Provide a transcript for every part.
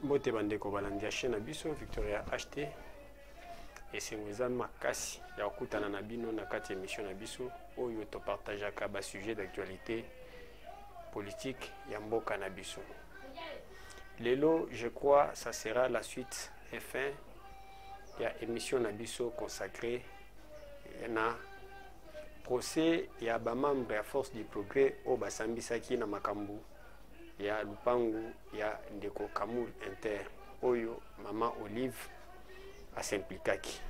Bote bandeko balandia chaîne na biso Victoria HT et c'est ngweza makasi ya okutana na bino na kati émission na biso oyo to partageaka ba sujet d'actualité politique ya mboka na biso. Lelo, je crois, ça sera la suite et fin ya émission na biso consacrée na procès ya ba membre ya Force du Progrès o basambisaki na makambu ya lupangu ya ndeko Kamul Inter oyo Maman Olive a s'implikaki.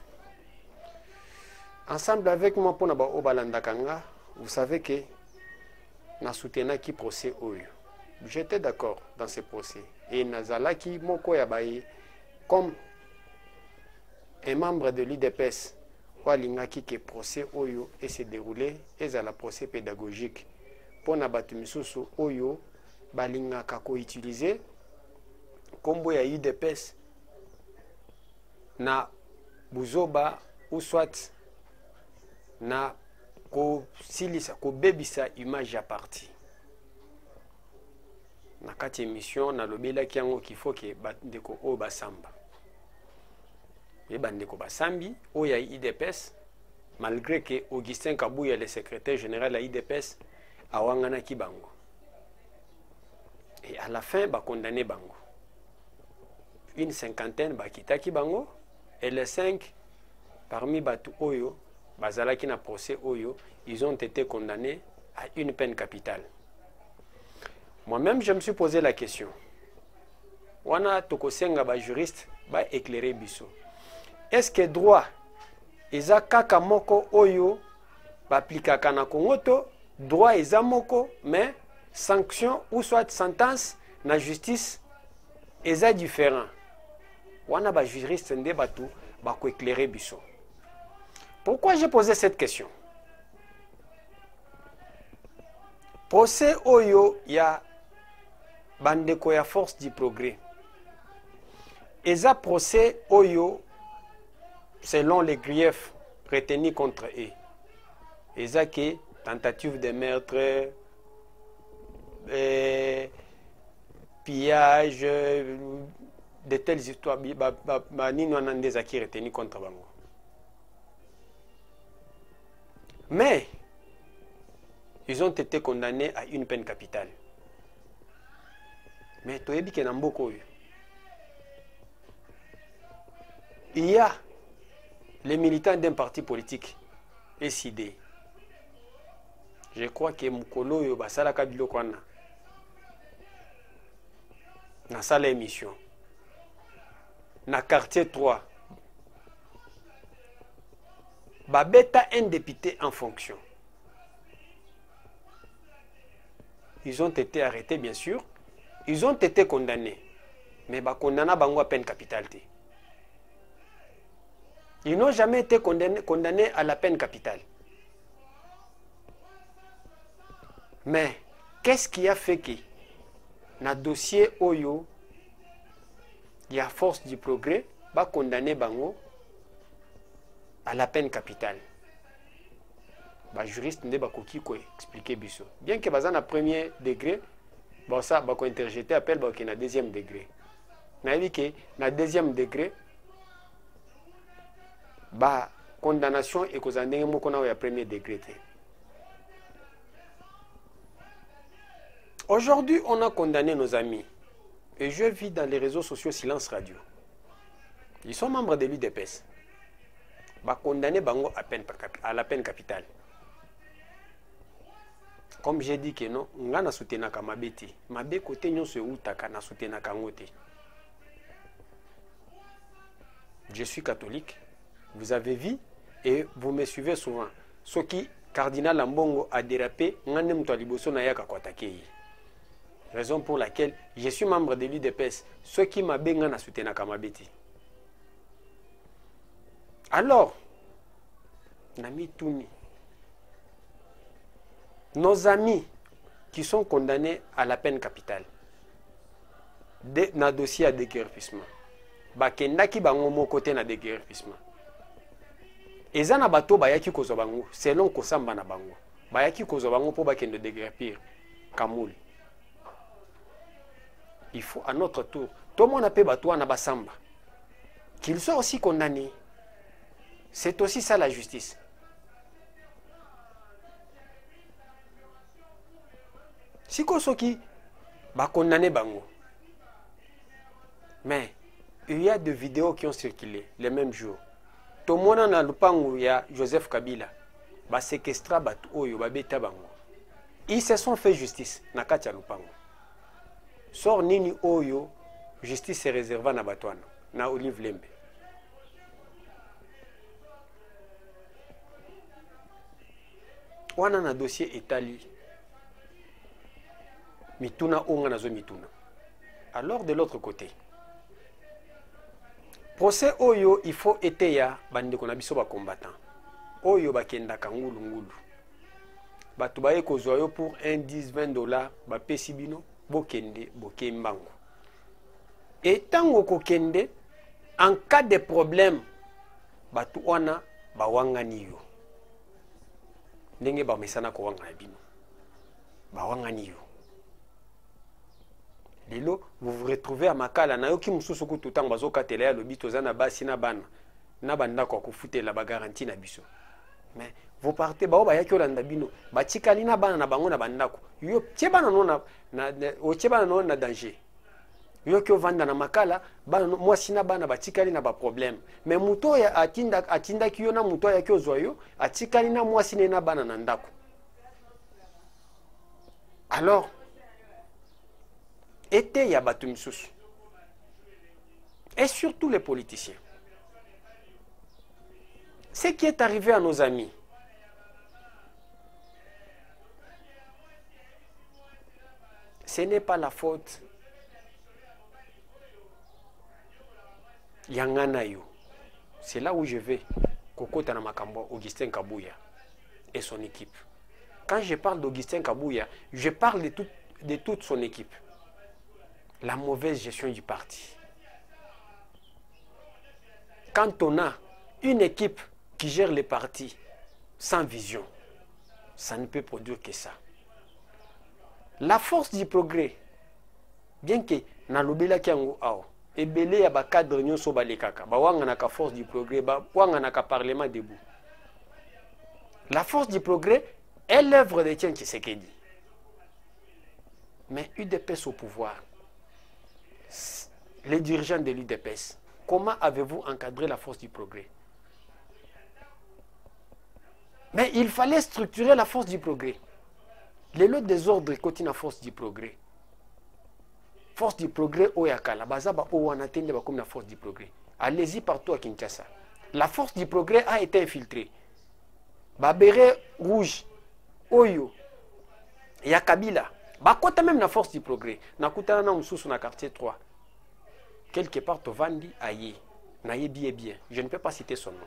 Ensemble avec moi pour naba obalanda kanga, vous savez que na soutenaki procès oyo. J'étais d'accord dans ce procès et nazalaki moko ya baye comme un membre de l'IDPS walingaki que procès oyo et se déroulé et à la procès pédagogique pour na batu misusu oyo balingaka ko utiliser kombo ya UDPS na buzoba ou soit na ko silisa ko bebisa image ya parti na kati émission na lobela kiango qu'il faut que bandeko o basamba et bandeko basambi o ya UDPS malgré que Augustin Kabuya le secrétaire général à UDPS awangana kibango. Et à la fin, bah condamné bango. Une cinquantaine bah kitaki bango et les 5 parmi batu oyo bazalaki na procès oyo, ils ont été condamnés à une peine capitale. Moi-même, je me suis posé la question. Wana tokosenga ba juriste ba éclairer biso. Est-ce que droit eza kaka moko oyo ba aplikaka na Kongo droit eza moko mais sanction ou soit sentence na justice eza différent. Wana ba juriste nde batu ba ko éclairer biso. Pourquoi j'ai posé cette question? Procès oyo ya bandeko ya Force du Progrès. Eza procès oyo selon les griefs retenus contre eux. Eza que tentative de meurtre, pillage, de telles histoires, nino anandeza qui retenus contre bango. Mais ils ont été condamnés à une peine capitale. Mais toyebi ke na mboko oyo il y a les militants d'un parti politique SID. Je crois que mukolo yo basala biloko wana na sala émission na quartier 3 babeta un député en fonction. Ils ont été arrêtés bien sûr, ils ont été condamnés, mais ba condamna bango à peine capitale. Ils n'ont jamais été condamnés à la peine capitale. Mais qu'est-ce qui a fait que dans le dossier Oyo, il y a Force du Progrès, va condamner bango à la peine capitale? Bah juriste ne ba koki ko expliquer biso. Bien que bazan à premier degré, bon ça ba ko interjeter appel ba ki na deuxième degré. Na dit que na deuxième degré ba condamnation et cause ndenge moko na ya premier degré. Aujourd'hui, on a condamné nos amis. Et je vis dans les réseaux sociaux Silence Radio. Ils sont membres de l'UDPS. Ba condamné bango à la peine capitale. Comme j'ai dit que non, nga na soutenaka mabeti. Mabe côté nyon se utaka na soutenaka ngote. Je suis catholique. Vous avez vu et vous me suivez souvent. Ce qui cardinal Ambongo a dérapé, ngane mto liboso na yaka kwatake. Raison pour laquelle je suis membre de l'UDPS. Ce qui m'a benga na soutenaka mabeti. Alors, Nami Touni, nos amis qui sont condamnés à la peine capitale, na dossier à déguerpissement, bakendaki bango mo côté na déguerpissement. Ezana bato bayaki kozo bango selon kosamba na bango. Bayaki kozo bango po bakende déguerpir Kamul. il faut à notre tour, tout le monde a Batoua na Basamba, qu'ils soient aussi condamnés. C'est aussi ça la justice. Si Kosoki va condamner Bango, mais il y a des vidéos qui ont circulé les mêmes jours. Tout le monde a le pango, il y a Joseph Kabila, va séquestrer Batoyo, va bêta Bango. Ils se sont fait justice, na katia lupango. Sort nini oyo, justice est réservée na Batouana, na Olive Lembe. Wana na dossier étali. Mituna onga nazo mituna. Alors de l'autre côté, procès oyo il faut eteya bandeko na biso ba combattant. Oyo bakenda kangulu ngulu. Batu baye kozwa yo pour 1 10 20 $, ba pesi bino bokende bokembango. Et tango kokende en cas de problème batu wana ba wangani yo. Ndenge ba mesana ko wanga bino. Ba wangani yo. Lelo, vous vous retrouvez à Makala, na yoki mususu ko tutango bazo katela ya lobi tozana basi na bana. Na banda ko kufutela ba garantie na biso. Mais vous partez ba oba yaki olanda bino, ba tikali na bana na bango na bandako. Yo tiebana no na o tiebana no na danger. Yo ki ovanda na Makala, bana moi sina bana ba tikali na ba problème. Mais muto ya atinda ki yo na muto ya ki ozwayo, atikali na moi sina na bana na ndako. Alors était Yabatou Msous. Et surtout les politiciens. Ce qui est arrivé à nos amis, ce n'est pas la faute Yanganayo. C'est là où je vais. Koko Tanamakambo, Augustin Kabouya et son équipe. Quand je parle d'Augustin Kabouya, je parle de toute son équipe. La mauvaise gestion du parti. Quand on a une équipe qui gère les partis sans vision, ça ne peut produire que ça. La force du progrès, bien que Nalobela Kiango Ao, et belé ya ba cadre nyonso balekaka, ba wanga na ka force du progrès, ba wanga na ka parlement debout. La force du progrès est l'œuvre de Tiens Tshisekedi. Mais UDPS au pouvoir, les dirigeants de l'UDPS, comment avez-vous encadré la force du progrès? Mais il fallait structurer la force du progrès. Les lots des ordres côté la force du progrès. Force du progrès Oyakala, Bazaba Owanatende comme la force du progrès. Allez-y partout à Kinshasa. La force du progrès a été infiltrée. Babere rouge, Oyo, Yakabila. Bakota même la force du progrès. Nakutana na msusu na quartier 3. Quelque part au Vandi aye. Naye bien. Je ne peux pas citer son nom.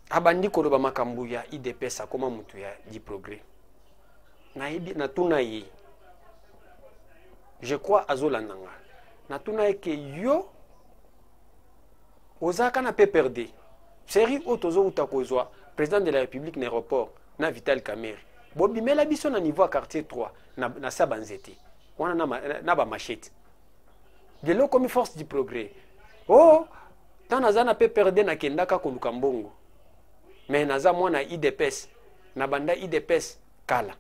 Abandi koloba makambuya IDPS akoma mutu ya du progrès. Naye bien natuna ye. Je crois azolandanga. Natuna ke yo ozaka na pe perdre. Seri otozo utakozwa président de la République n'aéroport na Vital Kamerhe. Bobi mela biso na niveau à quartier 3 na Sabanzete. Wana na ba machette. De l'eau comme force du progrès. Oh, tant nazana pe perdre na kendaka koluka mbongo. Mais naza mwana IDPS na banda IDPS kala.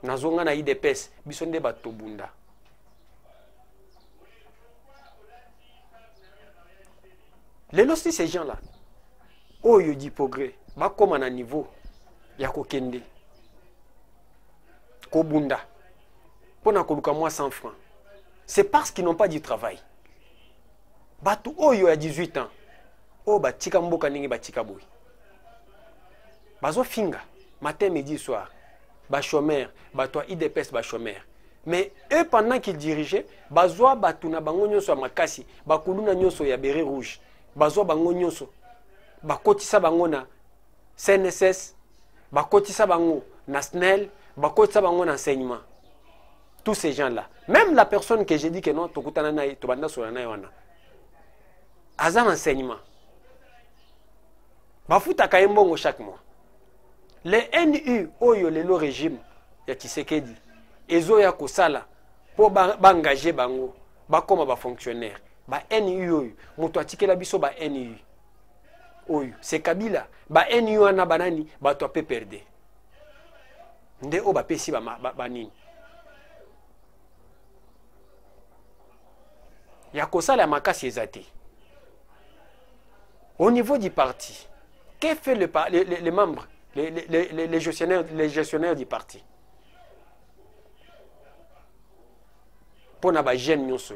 Nazonga na IDPS biso nde batobunda. Les losti ces gens là. Oh yo di progrès, ba comme na niveau ya kokende. Kobunda. Pona koluka moi 100 francs. C'est parce qu'ils n'ont pas du travail. Batu oyo ya 18 ans. Oh ba tika mboka ningi ba tika boy. Bazo finga matin midi soir. Ba chômeur, ba toi IDPS ba chômeur. Mais eux pendant qu'ils dirigeaient, bazwa batuna bango nyonso makasi, ba kuluna nyonso ya beret rouge. Bazwa bango nyonso. Ba kotisa bango na CNSS, ba kotisa bango na SNEL, ba kotisa bango na enseignement. Tous ces gens-là. Même la personne que j'ai dit que non, tokutana na tobanda solana wana. Azan enseignement. Bafuta kayembongo chaque mois. Les NU oyo le régime ya Tshisekedi ezoya kosala po bangager bango bakoma ba fonctionnaire ba NU oyo moto atikela biso ba NU oyo c'est Kabila ba NU wana banani bato ape perdre nde o ba pesi ba nini ya kosala makasi ezate au niveau du parti. Que fait les membres, les gestionnaires du parti pour na ba jeune nyonso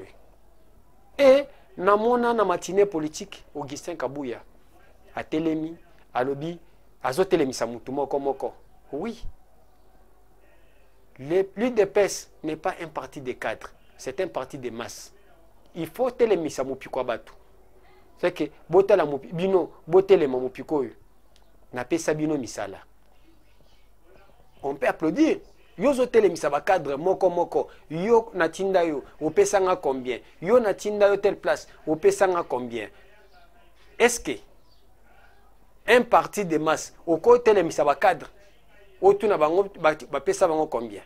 et na mona na matinée politique Augustin Kabouya a telemi alobi azotelemisa mutu moko oui l'UDPS n'est pas un parti de cadres, c'est un parti de masse. Il faut telemisa mupiko batu. C'est que botala bino botelema mupiko yo na pesa bino misala. On peut applaudir. Yo zo telemisa ba cadre moko yo na tinda yo opesa nga combien? Yo na tinda yo telle place opesa nga combien? Est-ce que un parti de masse au côté telemisa ba cadre otuna bango ba pesa bango combien?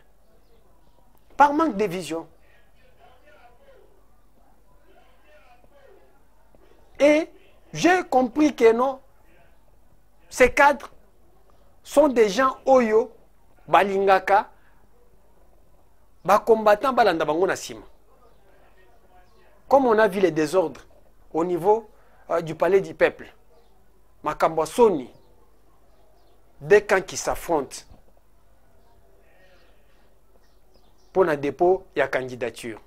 Par manque de vision. Et j'ai compris que non, ces cadres sont des gens oyo, balingaka, combattants balanda bango na sima. Comme on a vu les désordres au niveau du palais du peuple, Makambo Soni, des camps qui s'affrontent pour un dépôt et la candidature.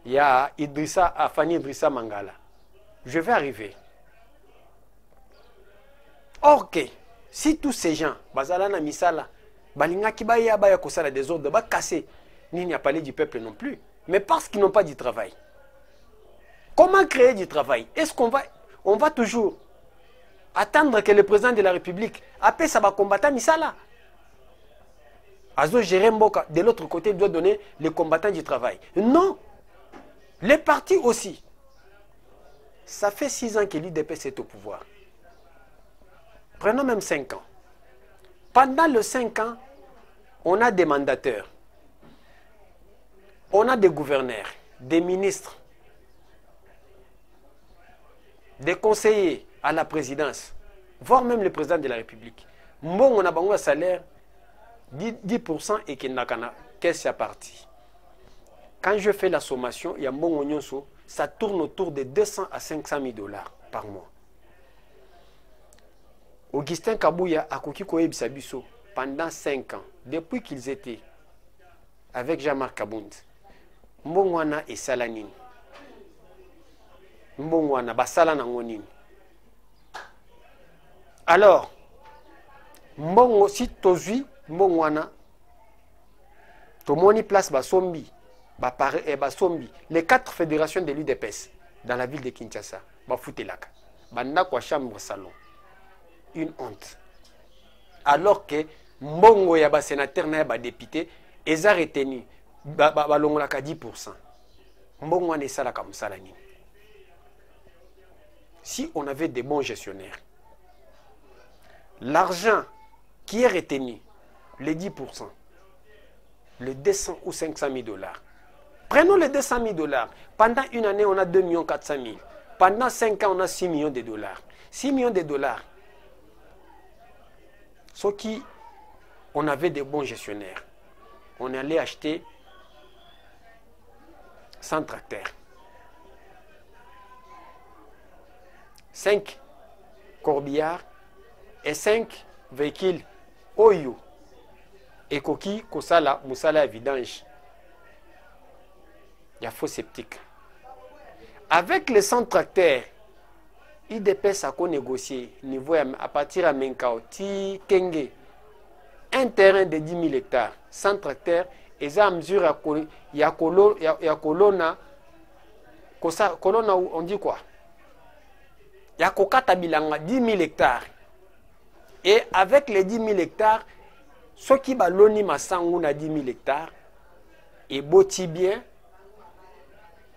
Il y a Idrissa, Afani Idrissa Mangala. Je vais arriver. Or que, si tous ces gens, Bazalana Misala, Balinga Kibaya Baya Kosala des ordres, ba casser, ni n'y a parlé du peuple non plus, mais parce qu'ils n'ont pas du travail. Comment créer du travail? Est-ce qu'on va toujours attendre que le président de la République appelle ça combattant Misala? Azo Jeremboka, de l'autre côté, doit donner les combattants du travail. Non! Les partis aussi. Ça fait 6 ans que l'UDPS est au pouvoir. Prenons même 5 ans. Pendant les 5 ans, on a des mandateurs. On a des gouverneurs, des ministres, des conseillers à la présidence, voire même le président de la République. Bon, on a un salaire 10% et qu'il n'a qu'un caisse à partie. Quand je fais la sommation, il y a bon oignonso, ça tourne autour de 200 à 500 000 dollars par mois. Augustin Kabouya a Koki Koyeb Sabiso pendant 5 ans, depuis qu'ils étaient avec Jean-Marc Kabound. Mbongwana et Salanine. Mbongwana, Basalana Ngonine. Alors, Mbongo si Tozui, Mbongwana, Tomoni place Basombi. Les 4 fédérations de l'UDPS dans la ville de Kinshasa, Bafoutelaka, Bandakwa chambre salon. Une honte. Alors que Mbongo Yaba sénateur na ba député, ils ont retenu balongolaka 10%. Mbongo ne sala comme ça. Si on avait des bons gestionnaires, l'argent qui est retenu, les 10%, les 200 ou 500 000 dollars. Prenons les 200 000 dollars. Pendant une année, on a 2 400 000. Pendant 5 ans, on a 6 millions de dollars. 6 millions de dollars. Ce qui, on avait des bons gestionnaires. On allait acheter 100 tracteurs. 5 corbillards et 5 véhicules Oyo. Et Koki, Kosala, Moussala, vidange. Il y a faux sceptique. Avec les 100 tracteurs, IDPS a négocié niveau à partir de Menkao, Ti Kenge, un terrain de 10 000 hectares, 100 tracteurs, et ça à mesure il y a colonna, on dit quoi? Il y a Kokata Bilanga, 10 000 hectares. Et avec les 10 000 hectares, ceux qui baloni Massangou na 10 000 hectares, et Boti bien,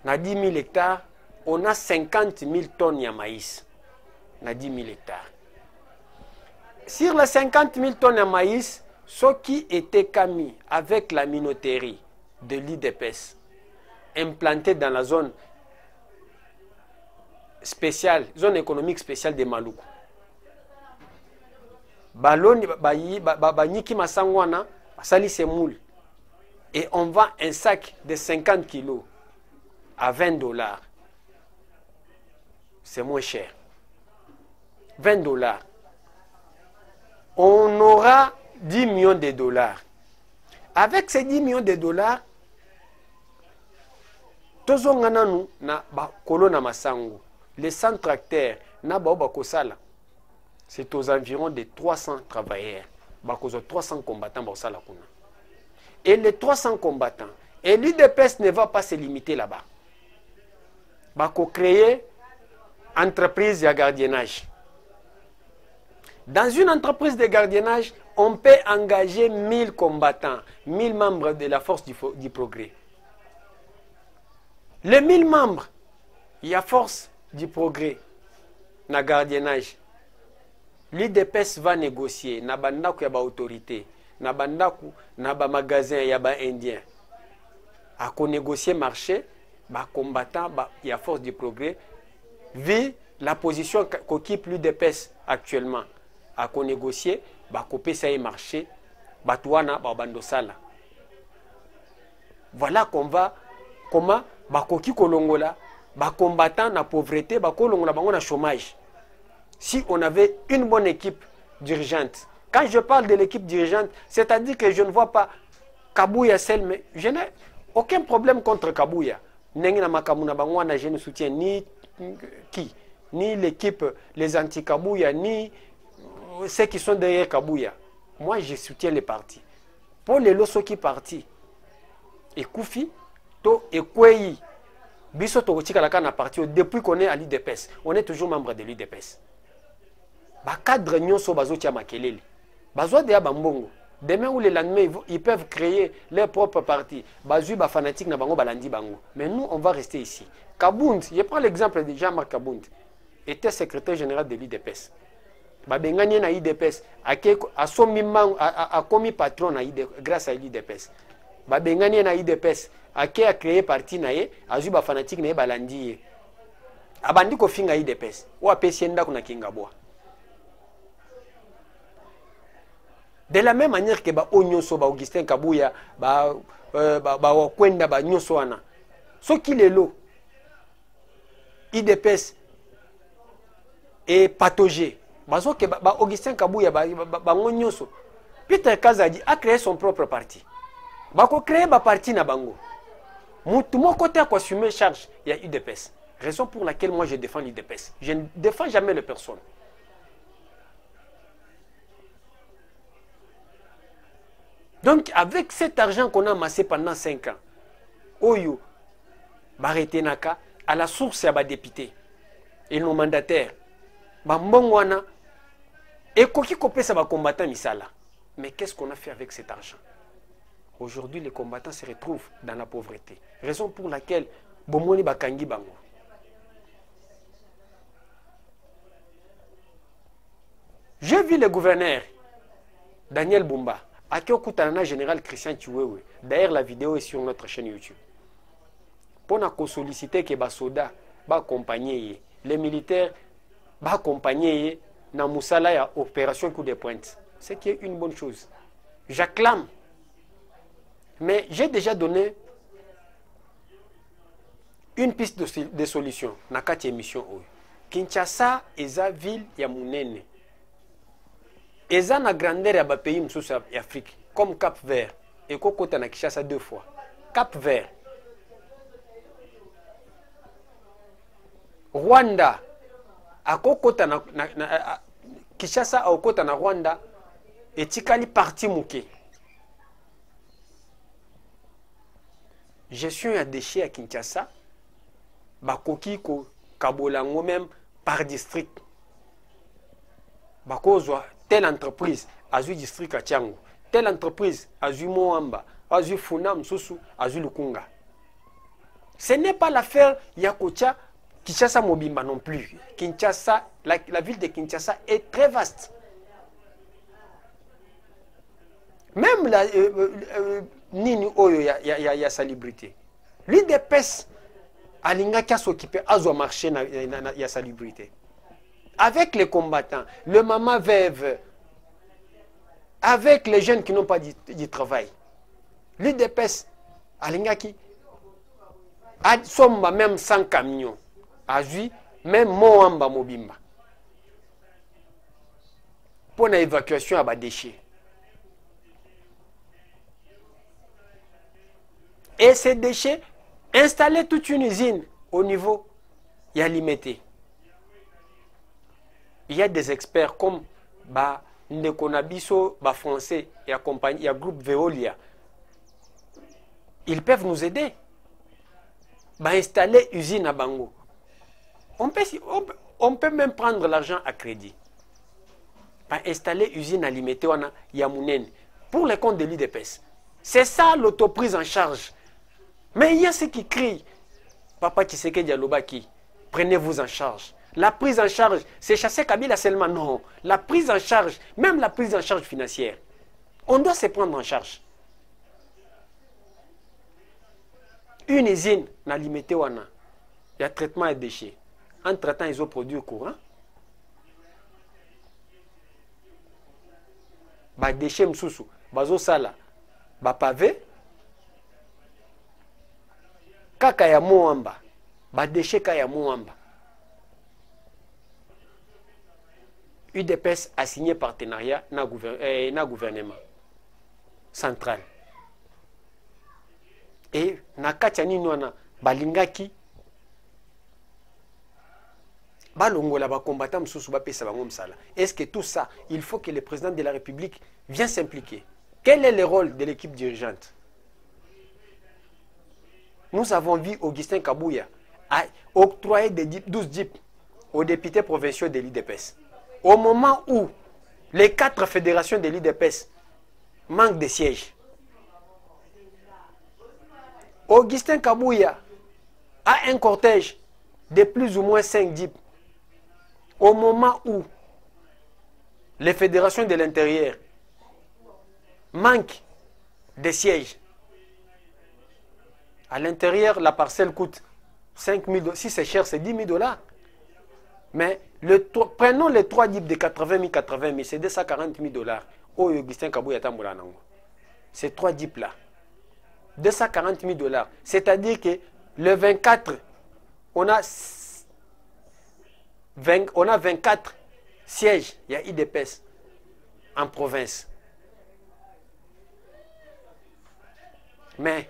na 10 000 hectares, on a 50 000 tonnes de maïs. Na 10 000 hectares. Sur les 50 000 tonnes de maïs, Ce qui était commis avec la minoterie de l'IDPS, implantée dans la zone spéciale, zone économique spéciale de Maluku. Baloni Niki Masangwana, Sali Semoul. Et on vend un sac de 50 kilos à 20 $. C'est moins cher. 20 $. On aura 10 millions de dollars. Avec ces 10 millions de dollars, tozongana na bakolo na masango, les 100 tracteurs na baoba kosala. C'est aux environs de 300 travailleurs. Bakozo 300 combattants basala kuna. Et les 300 combattants, et l'UDPS ne va pas se limiter là-bas. Bako créer entreprise de gardiennage. Dans une entreprise de gardiennage, on peut engager 1000 combattants, 1000 membres de la force du progrès. Les 1000 membres, il y a force du progrès, na gardiennage. L'IDPS va négocier, na bandaku ya ba autorité, na bandaku, na ba magasin ya ba indien. A ko négocier marché, ba combattant, il y a force du progrès, vu la position qu'occupe l'IDPS actuellement. A ko négocier, ba ko pesa y marché, ba tuana ba bandosala. Voilà comment ba koki kolongola, ba combattant na pauvreté, ba kolongola bango na chômage. Si on avait une bonne équipe dirigeante. Quand je parle de l'équipe dirigeante, c'est-à-dire que je ne vois pas Kabouya seul, mais je n'ai aucun problème contre Kabouya. Je ne soutiens ni qui, ni l'équipe, les anti-Kabouya, ni ceux qui sont derrière Kabouya. Moi, je soutiens les partis. Pour les losos qui partis, et Koufi, To et Kwei, Biso Togotika Lakana parti, depuis qu'on est à l'IDPS, on est toujours membre de l'IDPS. Ba cadre nyonso bazotia makelele. Bazwa de bambongo. Demain ou le lendemain, ils peuvent créer leur propre parti. Bazui ba fanatique na bango balandi bango. Mais nous, on va rester ici. Kabound, je prends l'exemple de Jean-Marc Kabound, était secrétaire général de l'IDPS. Ba bengani na IDPS, a commis patron na IDPS grâce à l'IDPS. Ba bengani na IDPS, a créé parti na ye, azui ba fanatique na ye balandi ye. Abandi ko finga IDPS. Ou apesi nda kuna kingabwa. De la même manière que Onyoso, Augustin Kabouya, Wakwenda, Nyosoana. Ce qui est l'eau, IDPS est patogé. Augustin Kabouya, Onyoso. Peter Kazadi a créé son propre parti. Bako créé un parti na bango. Mon côté a assumé charge, il y a UDPS. Raison pour laquelle moi je défends l'UDPS. Je ne défends jamais les personnes. Donc, avec cet argent qu'on a amassé pendant 5 ans, Oyo, Baretenaka, à la source, il y a des députés et nos mandataires. Bambongwana, et Koki Kopé, ça va combattre Misala. Mais qu'est-ce qu'on a fait avec cet argent? Aujourd'hui, les combattants se retrouvent dans la pauvreté. Raison pour laquelle Bomoni Bakangi Bango. J'ai vu le gouverneur, Daniel Bumba, Akio Koutana général Christian Chiwewe. D'ailleurs, la vidéo est sur notre chaîne YouTube. Pour nous solliciter que les soldats accompagner les militaires accompagner dans Moussala opération coup de pointe. C'est qui est une bonne chose. J'acclame. Mais j'ai déjà donné une piste de solution dans 4 émissions. Kinshasa est la ville ya munene. Eza na grandeur ya ba pays msusu ya Afrique comme Cap Vert et kokota na Kinshasa 2 fois. Cap Vert. Rwanda akokota na Kinshasa akokota na Rwanda etikali parti muke. Gestion ya déchets à Kinshasa bakoki ko kabolango même par district. Bakozwa telle entreprise a eu district à Tiango, telle entreprise a eu Moamba, a eu Funam, Susu, a eu Lukunga. Ce n'est pas l'affaire Yakocha, Kinshasa Mobimba non plus. Kinshasa, la ville de Kinshasa est très vaste. Même la nini oyo ya salubrité. L'IDPS alinga qui a s'occupé à marché ya salubrité. Avec les combattants, le maman veuve, avec les jeunes qui n'ont pas du travail. L'IDPS alinga qui sommes même 100 camions. Azui, même Moamba Mobimba. Pour l'évacuation à bas déchets. Et ces déchets, installer toute une usine au niveau, il y a limité. Il y a des experts comme Ndekonabiso, français, et il y a groupe Veolia. Ils peuvent nous aider. Installer usine à Bango. On peut même prendre l'argent à crédit. Installer usine alimentée à Yamounene pour les comptes de l'IDPS. C'est ça l'autoprise en charge. Mais il y a ceux qui crient. Papa Tshisekedi Dialobaki, prenez-vous en charge. La prise en charge, c'est chasser Kabila seulement. Non. La prise en charge, même la prise en charge financière, on doit se prendre en charge. Une usine alimentée à il y a traitement de déchets. En traitant, ils ont produit au courant. Ba déchets msusu, bazo sala, ba pavé, kaka ya moamba, ba déchets kaka ya moamba. UDPS a signé partenariat na gouvernement central. Et na kachani nwana balingaki balongola ba combattant msusu ba pesa bango msala. Est-ce que tout ça, il faut que le président de la République vienne s'impliquer? Quel est le rôle de l'équipe dirigeante? Nous avons vu Augustin Kabouya octroyer des 12 jeeps aux députés provinciaux de l'IDPS. Au moment où les 4 fédérations de l'IDPS manquent de sièges, Augustin Kabouya a un cortège de plus ou moins 5 jeeps. Au moment où les fédérations de l'intérieur manquent de sièges, à l'intérieur, la parcelle coûte 5 000 $. Si c'est cher, c'est 10 000 $. Mais prenons les 3 jeeps de 80 000, c'est 240 000 $. Oh, Augustin Kabouya Tamboula Nango. Ces 3 jeeps-là, 240 000 $. C'est-à-dire que le 24, on a 24 sièges, il y a IDPS en province. Mais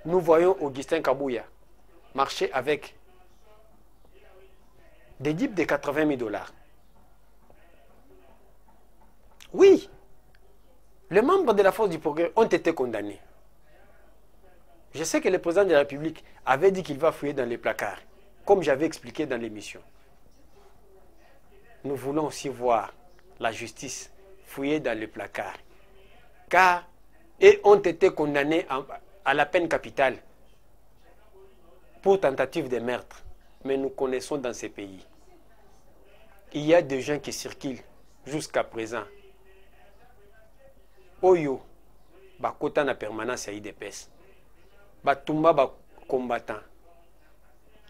nous voyons Augustin Kabouya marcher avec des jeeps de 80 000 $. Oui, les membres de la force du progrès ont été condamnés. Je sais que le président de la République avait dit qu'il va fouiller dans les placards, comme j'avais expliqué dans l'émission. Nous voulons aussi voir la justice fouiller dans les placards. Car ils ont été condamnés à la peine capitale pour tentative de meurtre. Mais nous connaissons dans ces pays. Il y a des gens qui circulent jusqu'à présent. Oyo, bakota na permanence à IDPS. Batumba ba combattants.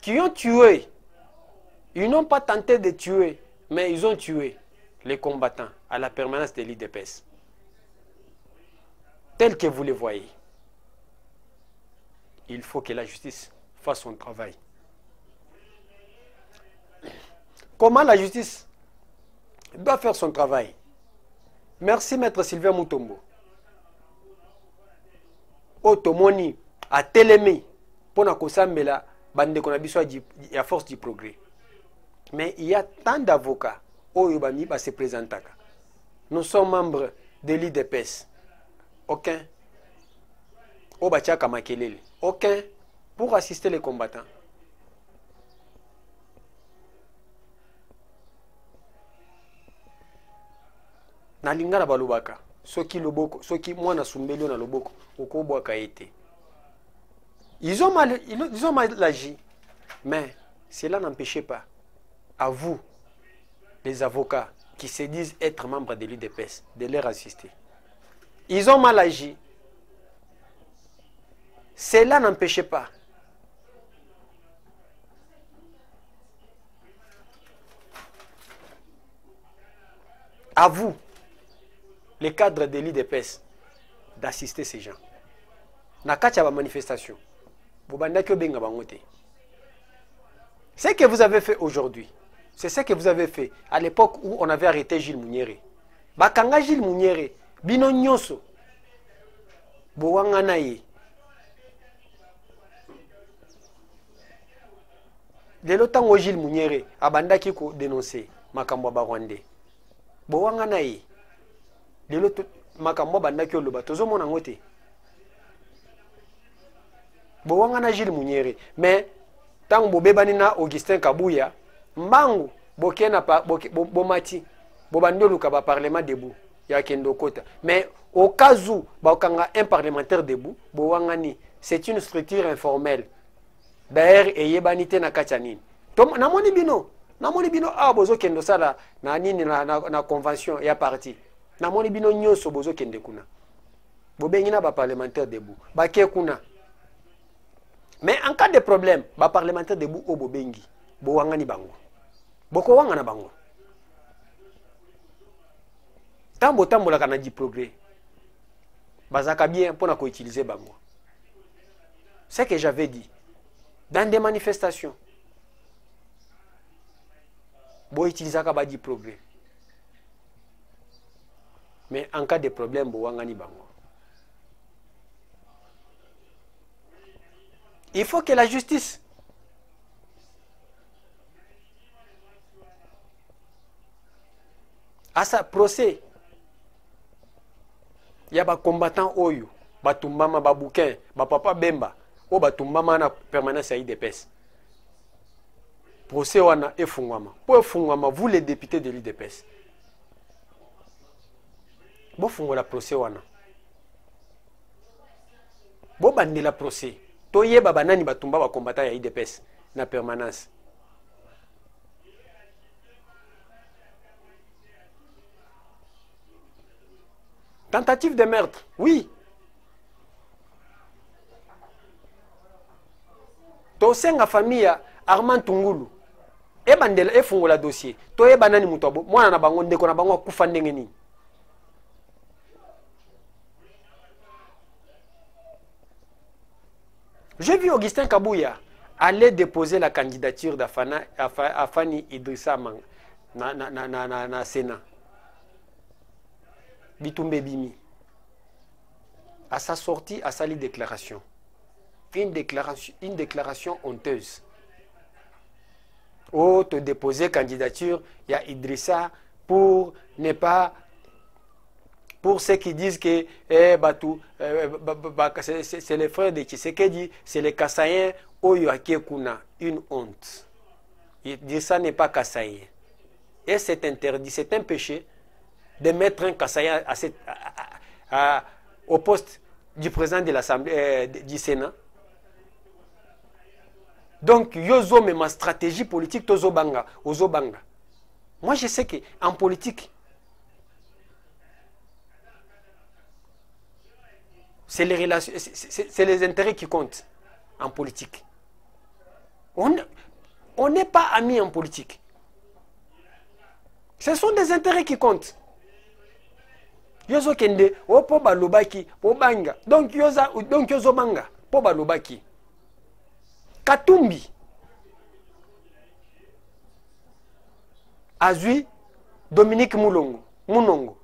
Qui ont tué. Ils n'ont pas tenté de tuer, mais ils ont tué les combattants à la permanence de l'IDPS. Tel que vous le voyez. Il faut que la justice fasse son travail. Comment la justice doit faire son travail? Merci, Maître Sylvain Mutombo. Otomoni a télémé pour na kosambela bande konabiso à force du progrès. Mais il y a tant d'avocats au Yobami va se présenter. Nous sommes membres de l'IDPS. Aucun. Au Bachaka Makelele. Aucun pour assister les combattants. Na lingala balubaka. Soki loboko, soki mwana sumbelio na loboko, okobwaka ete. Ils ont mal agi. Mais cela n'empêchait pas à vous, les avocats qui se disent être membres de l'IDPS, de leur assister. ils ont mal agi. Cela n'empêchait pas à vous, les cadres de l'IDPS, d'assister ces gens. Na kati ya manifestation. Ce que vous avez fait aujourd'hui, c'est ce que vous avez fait à l'époque où on avait arrêté Gilles Mouniéré. Bakanga Gilles Mouniéré, bino nyonso, bowangana ye. Lelo tango Gilles Mouniéré, abandaki ko dénoncer makambo ba Rwandais. Bowangana ye. Lelo makambo bandaki oloba tozo mona ngote. Bowangana Gilles Mouniéré, mais tant bobebani na Augustin Kabuya, mbangu bokena pa bomati bobandoluka ba parlement debout ya kendo kota. Mais au cas où bakanga un parlementaire debout, bowangani, c'est une structure informelle. D'ailleurs eyebanite na kachanini. Tom namoni bino bozo kendo sala na nini na convention ya parti. Namoni bino nyonso bozo kende kuna. Bobengi na ba parlementaire debout. Bake kuna. Mais en cas de problème, les parlementaires debout au Bobengi, Bowangani Bango. Boko Wangana Bango. Tambo la Canadi progrès. Bazaka bien pour nous utiliser Bango. C'est ce que j'avais dit. Dans des manifestations, Bo utiliser Kabadi progrès. Mais en cas de problème, Bowangani Bango. Il faut que la justice à sa procès. Il y a des combattants oyo, batumbama baboukin, papa bemba, o batumbama na permanence à IDPS. Procès wana efungwama. Pour efungwama, vous les députés de l'IDPS. Bo fungo la procès wana. Bo bande la procès. Toye babanani batumba ba combattant ya IDPS na permanence. Tentative de meurtre, oui. Tosenga famille Armand Tungulu. E bandela e fungola dossier. Toye banani mutobo mwana na bango ndeko na bango kufa ndenge nini. J'ai vu Augustin Kabuya aller déposer la candidature d'Afani Idrissa na Sénat. Bitumbe Bimi. À sa sortie, à sa déclaration. Une déclaration honteuse. Oh, te déposer candidature, il y a Idrissa pour ne pas. Pour ceux qui disent que c'est les frères de Tshisekedi, c'est les Kassaïens, Kuna, une honte. Dire ça n'est pas Kassaïen. Et c'est interdit, c'est un péché de mettre un Kassaïen au poste du président de l'Assemblée, du Sénat. Donc, yozo mais ma stratégie politique, tozo banga, ozo banga. Moi, je sais qu'en politique, c'est les relations, c'est les intérêts qui comptent en politique. On n'est pas amis en politique. Ce sont des intérêts qui comptent. Yozo kende, o po balobaki, po banga. Donc yozo banga, po balobaki. Katumbi. Azui Dominique Munongo.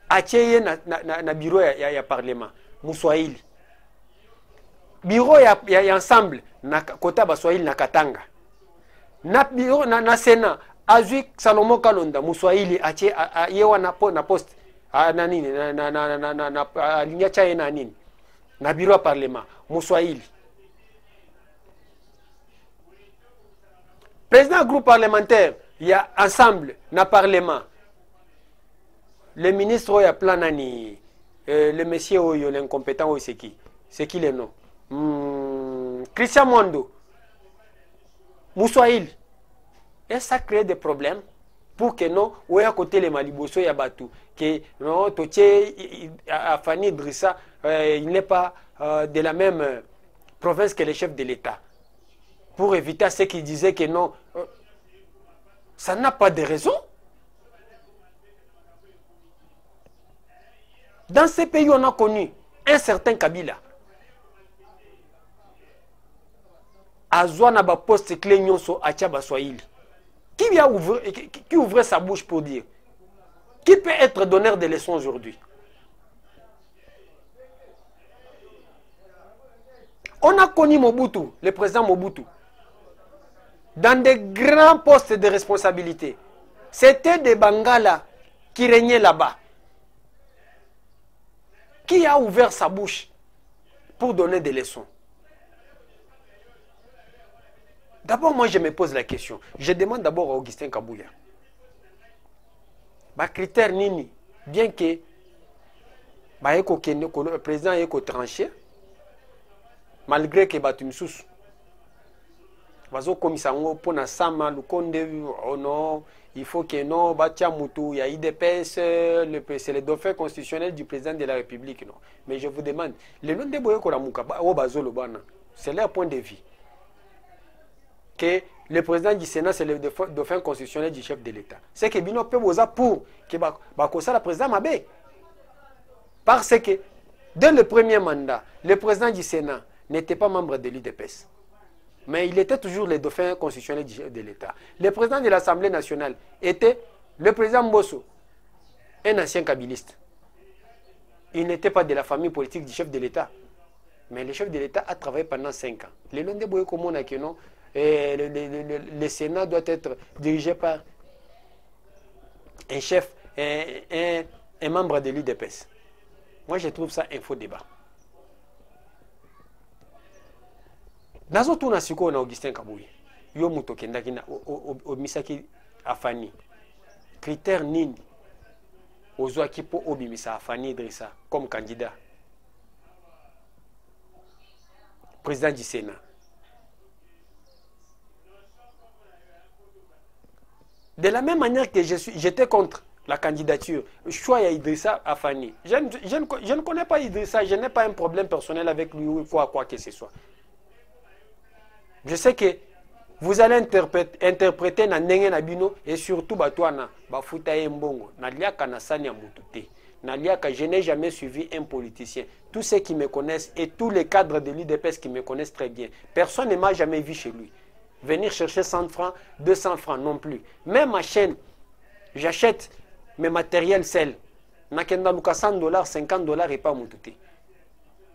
Acheye na bureau ya parlement. Muswahili. Bureau ya ensemble na kota baswahili na Katanga. Na bureau na Sénat azui Salomo Kalonda Muswahili ache yewa na poste na nini na linya chaye na nini na bureau parlement Muswahili. Président groupe parlementaire il y a ensemble na parlement. Le ministre ya plan nani le monsieur Oyo, l'incompétent, c'est qui? C'est qui le nom? Christian Mondo. Moussoaïl. Et ça crée des problèmes. pour que non, ou à côté les Maliboso ya batu, que non, Toché, Afani Idrissa, il n'est pas de la même province que les chefs de l'État. Pour éviter ceux qui disaient que non, ça n'a pas de raison. Dans ces pays, on a connu un certain Kabila. Azouana ba poste clé nyonso Achaba Swahili. Qui ouvrait sa bouche pour dire? Qui peut être donneur de leçons aujourd'hui? On a connu Mobutu, le président Mobutu, dans des grands postes de responsabilité. C'était des Bangala qui régnaient là-bas. Qui a ouvert sa bouche pour donner des leçons? D'abord, moi, je me pose la question. Je demande d'abord à Augustin Kabouya. Bah, critère nini, bien que le président ait tranché, malgré que Batumsous, Bazo Komisango, Pona Sama, Lukonde, oh non, il faut que non, Batiamoutou, il y a IDPS, c'est le dauphin constitutionnel du président de la République, non. Mais je vous demande, le nom de Boyoko Ramouka, c'est leur point de vue. Que le président du Sénat, c'est le dauphin constitutionnel du chef de l'État. C'est que Bino Peboza pour que Bakosa, le président Mabé. Parce que, dès le premier mandat, le président du Sénat n'était pas membre de l'IDPS. Mais il était toujours le dauphin constitutionnel du chef de l'État. Le président de l'Assemblée nationale était le président Mbosso, un ancien kabiliste. Il n'était pas de la famille politique du chef de l'État. Mais le chef de l'État a travaillé pendant 5 ans. Le long de Boyekomon a que non. Et le Sénat doit être dirigé par un chef, un membre de l'IDPS. Moi, je trouve ça un faux débat. Nazo tuna siko na Augustin Kabouya. Yo muto kendaki na omisaki Afani. Critère nini ozwaki po obimisa Afani Idrissa comme candidat. Président du Sénat. De la même manière que j'étais contre la candidature, choix à Idrissa Afani. Je ne connais pas Idrissa, je n'ai pas un problème personnel avec lui ou quoi que ce soit. Je sais que vous allez interpréter na ndenge na bino et surtout batouana bafuta mbongo na liaka na sani ya mutute. Na liaka, je n'ai jamais suivi un politicien. Tous ceux qui me connaissent et tous les cadres de l'IDPS qui me connaissent très bien, personne ne m'a jamais vu chez lui. Venir chercher 100 francs, 200 francs non plus. Même ma chaîne, j'achète mes matériels sel. Nakenda luka $100, $50 et pas mutute.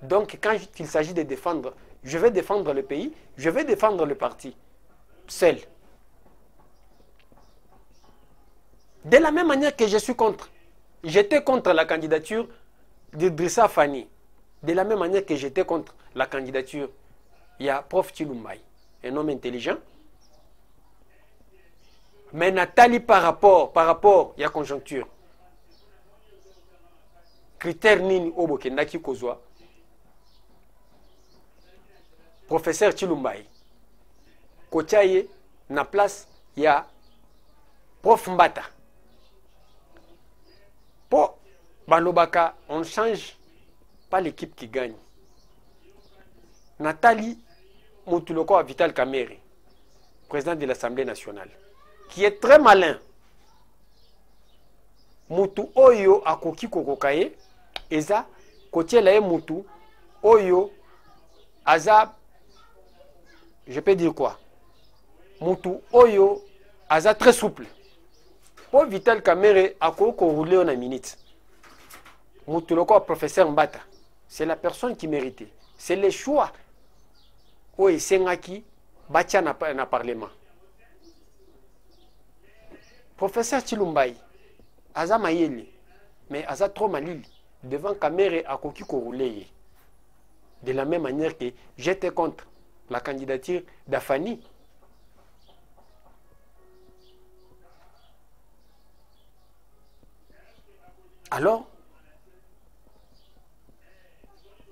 Donc quand il s'agit de défendre, je vais défendre le pays, je vais défendre le parti. Seul. De la même manière que je suis contre, j'étais contre la candidature d'Idrissa Afani. De la même manière que j'étais contre la candidature, il y a Prof Chilumbaï, un homme intelligent. Mais Nathalie par rapport, il y a conjoncture. Critère nini oboke naki kozwa. Professeur Chilumbaï. Kochaye, na place, il y a Prof Mbata. Pour Balobaka, on ne change pas l'équipe qui gagne. Nathalie Moutuloko Vital Kamere, président de l'Assemblée nationale, qui est très malin. Moutu Oyo Akoki Kokokaye, Eza, Kotielae Moutu, Oyo, Aza, je peux dire quoi? Moutu Oyo, Aza très souple. Pour Vital Kamere, Akoko roulé en une minute. Moutuloko, professeur Mbata, c'est la personne qui méritait. C'est le choix. Oui, c'est Ngaki, Batia na parlement. Professeur Chilumbaï, Aza Mayeli, mais Aza trop malili, devant Kamere Akoki roulé. De la même manière que j'étais contre la candidature d'Afani. Alors,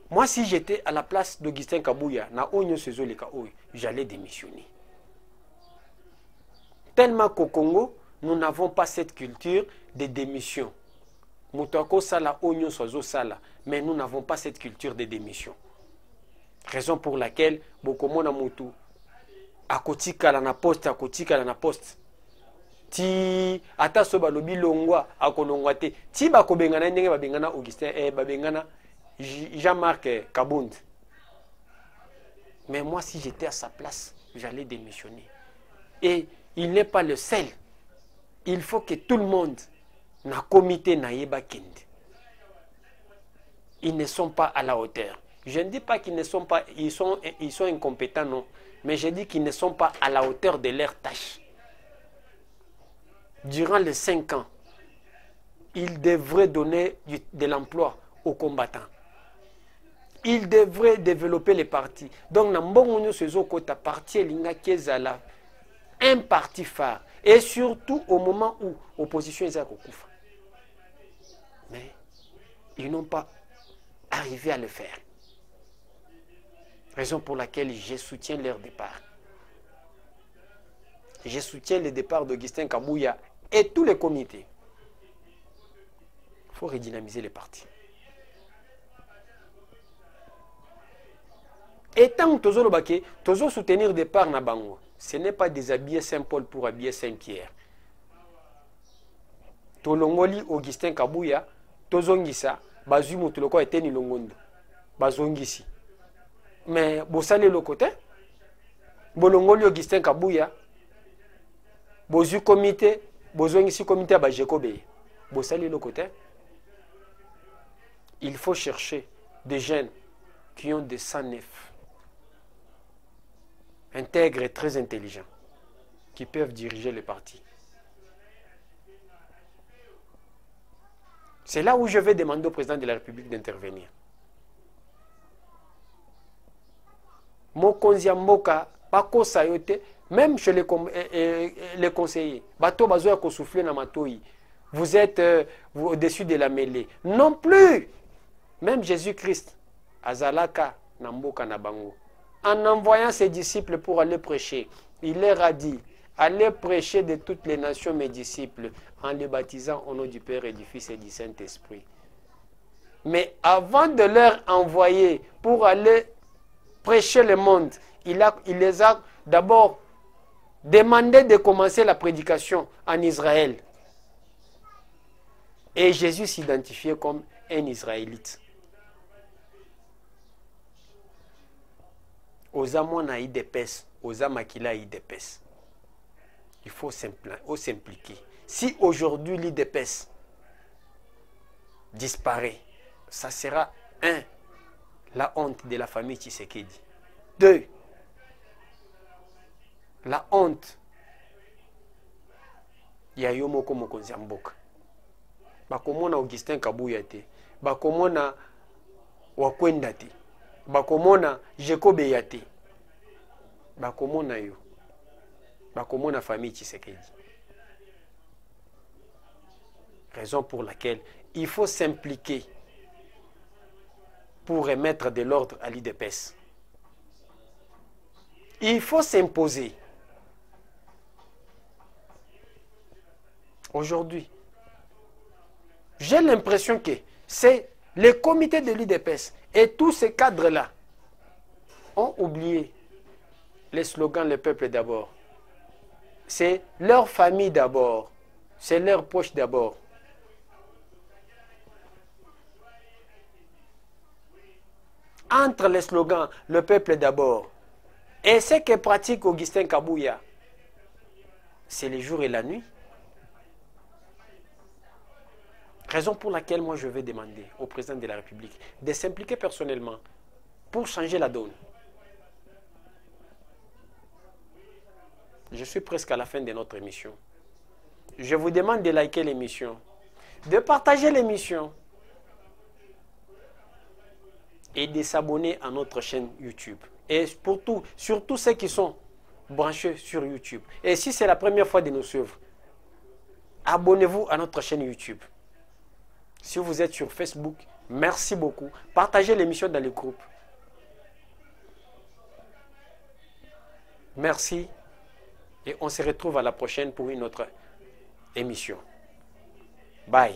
moi si j'étais à la place d'Augustin Kabouya, j'allais démissionner. Tellement qu'au Congo, nous n'avons pas cette culture de démission. Moutako sala onyo sozo sala, mais nous n'avons pas cette culture de démission. Raison pour laquelle bokomona mutu akotika la na poste, akotika la na poste. Ti ata so balobi longwa akolongwa te. Ti bakobengana ndenge babengana Augustin babengana Jean-Marc Kabound. Mais moi si j'étais à sa place, j'allais démissionner. Et il n'est pas le seul. Il faut que tout le monde na comité na yeba kende. Ils ne sont pas à la hauteur. Je ne dis pas qu'ils ne sont pas, ils sont incompétents, non. Mais je dis qu'ils ne sont pas à la hauteur de leur tâche. Durant les 5 ans, ils devraient donner de l'emploi aux combattants. Ils devraient développer les partis. Donc, dans ce parti, un parti phare. Et surtout au moment où l'opposition est à Kokufa. Mais ils n'ont pas arrivé à le faire. Raison pour laquelle je soutiens leur départ. Je soutiens le départ d'Augustin Kabouya et tous les comités. Il faut redynamiser les partis. Et tant que tu soutenir le départ na bango, ce n'est pas déshabiller Saint-Paul pour habiller Saint-Pierre. Tolongoli Augustin Kabouya, tozongisa, bazui mutuloko eteni longondo, bazongisi. Mais bosale le côté, bolongoli Augustin Kabouya, bozu comité, bozongisi comité ba Jekobe, bosale le côté. Il faut chercher des jeunes qui ont des sang neuf, intègres et très intelligents, qui peuvent diriger le parti. C'est là où je vais demander au président de la République d'intervenir. Mokonzi Mboka, Bako Sayote, même chez les conseillers, Bato Bazoya Kosoufflé Namatoi, vous êtes au-dessus de la mêlée. Non plus. Même Jésus-Christ, Azalaka Namboka Nabango, en envoyant ses disciples pour aller prêcher, il leur a dit, allez prêcher de toutes les nations mes disciples, en les baptisant au nom du Père et du Fils et du Saint-Esprit. Mais avant de leur envoyer pour aller prêcher le monde, il les a d'abord demandé de commencer la prédication en Israël. Et Jésus s'identifiait comme un Israélite. Osa mwana idepes, osa makila idepes. Il faut s'impliquer. Si aujourd'hui l'IDPS disparaît, ça sera la honte de la famille Tshisekedi. 2, la honte ya Yomoko Mokonzi Mboka. Bakomona Augustin Kabouya te, bakomona Wakwenda te, bakomona Jekobe ya te, bakomona yo, bakomona famille Tshisekedi. Raison pour laquelle il faut s'impliquer pour remettre de l'ordre à l'IDPS. Il faut s'imposer. Aujourd'hui, j'ai l'impression que c'est les comités de l'IDPS et tous ces cadres-là ont oublié les slogans « Le peuple d'abord ». C'est leur famille d'abord, c'est leur poche d'abord. Entre les slogans « Le peuple d'abord » et ce que pratique Augustin Kabouya, c'est le jour et la nuit. Raison pour laquelle moi je vais demander au président de la République de s'impliquer personnellement pour changer la donne. Je suis presque à la fin de notre émission. Je vous demande de liker l'émission, de partager l'émission et de s'abonner à notre chaîne YouTube. Et pour tout, surtout ceux qui sont branchés sur YouTube. Et si c'est la première fois de nous suivre, abonnez-vous à notre chaîne YouTube. Si vous êtes sur Facebook, merci beaucoup. Partagez l'émission dans les groupes. Merci. Et on se retrouve à la prochaine pour une autre émission. Bye.